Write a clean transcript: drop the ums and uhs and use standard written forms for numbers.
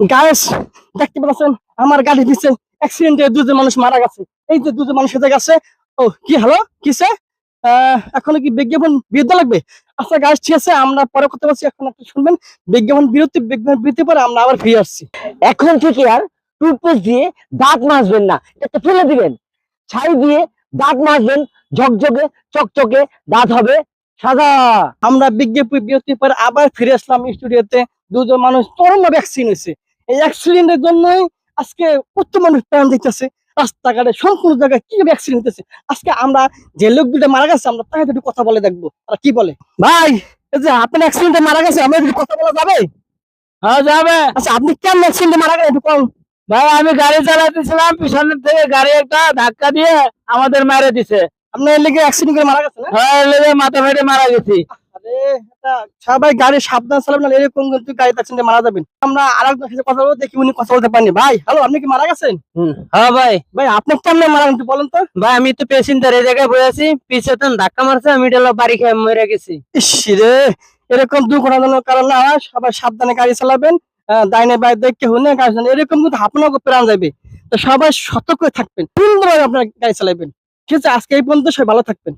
Guys, দেখতে পাচ্ছেন আমার গাড়ি দিচ্ছে অ্যাক্সিডেন্টে দুজন মানুষ মারা গেছে। এই যে দুজন মানুষ হেঁটে গেছে। ও কি হলো, কিসে? এখনো কি বিজ্ঞাপন বিরুদ্ধে লাগবে? আচ্ছা গাইস, ঠিক আছে, আমরা পরে কথা বলছি। এখন একটু শুনবেন বিজ্ঞাপন বিরতি পরে আমরা আবার ফিরে আসছি। এখন থেকে আর টুথপেস্ট দিয়ে দাঁত মাজবেন না, এটা ফেলে দিবেন। ছাই দিয়ে দাঁত মাজবেন, ঝকঝকে চকচকে দাঁত হবে সাদা। আমরা বিজ্ঞাপন বিরতির পরে আবার ফিরে আসলাম স্টুডিওতে। দুজন মানুষ চরম ভ্যাকসিন হয়েছে। এই অ্যাক্সিডেন্টের জন্যই আজকে কত মানুষ প্রাণ দিতেছে। রাস্তাঘাটে সম্পূর্ণ জায়গায় কি অ্যাক্সিডেন্ট হতেছে। আজকে আমরা যে লোক দুটো মারা গেছে, আমরা তাই একটু কথা বলে দেখবো আর কি বলে। ভাই, এই যে আপনার অ্যাক্সিডেন্টে মারা গেছে, আমরা একটু কথা বলা যাবে? হ্যাঁ যাবে। আচ্ছা, আপনি কেমন অ্যাক্সিডেন্টে মারা গেলেন একটু কম। ভাই আমি গাড়ি চালাতেছিলাম, পিছনের থেকে গাড়ি একটা ধাক্কা দিয়ে আমাদের মেরে দিছে। আপনার এর লেগে অ্যাক্সিডেন্ট করে মারা গেছে না? হ্যাঁ, লেগে মাথা ফেটে মারা গেছি। আরে এটা সবাই গাড়ি সাবধান চালাবেন, না এরকম কিন্তু গাড়িতে অ্যাক্সিডেন্টে মারা যাবেন। আমরা আরেকজনের সাথে কথা বলবো, দেখি উনি কথা বলতে পারেনি। ভাই হ্যালো, আপনি কি মারা গেছেন? হ্যাঁ ভাই। ভাই আপনি কেমন মারা গেছেন একটু বলেন তো। ভাই আমি তো পেশেন্টার এই জায়গায় বসে আছি, পিছে তো ধাক্কা মারছে, আমি এটা বাড়ি খেয়ে মরে গেছি। ইস রে, এরকম দুর্ঘটনার কারণ না হয়, সবাই সাবধানে গাড়ি চালাবেন। ডাইনে বাইরে দেখে হুনে গাড়ি চালাবেন, এরকম কিন্তু আপনাকে প্রাণ যাবে। তো সবাই সতর্ক হয়ে থাকবেন, সুন্দরভাবে আপনার গাড়ি চালাবেন। ঠিক আছে, আজকে এই পর্যন্ত, সবাই ভালো থাকবেন।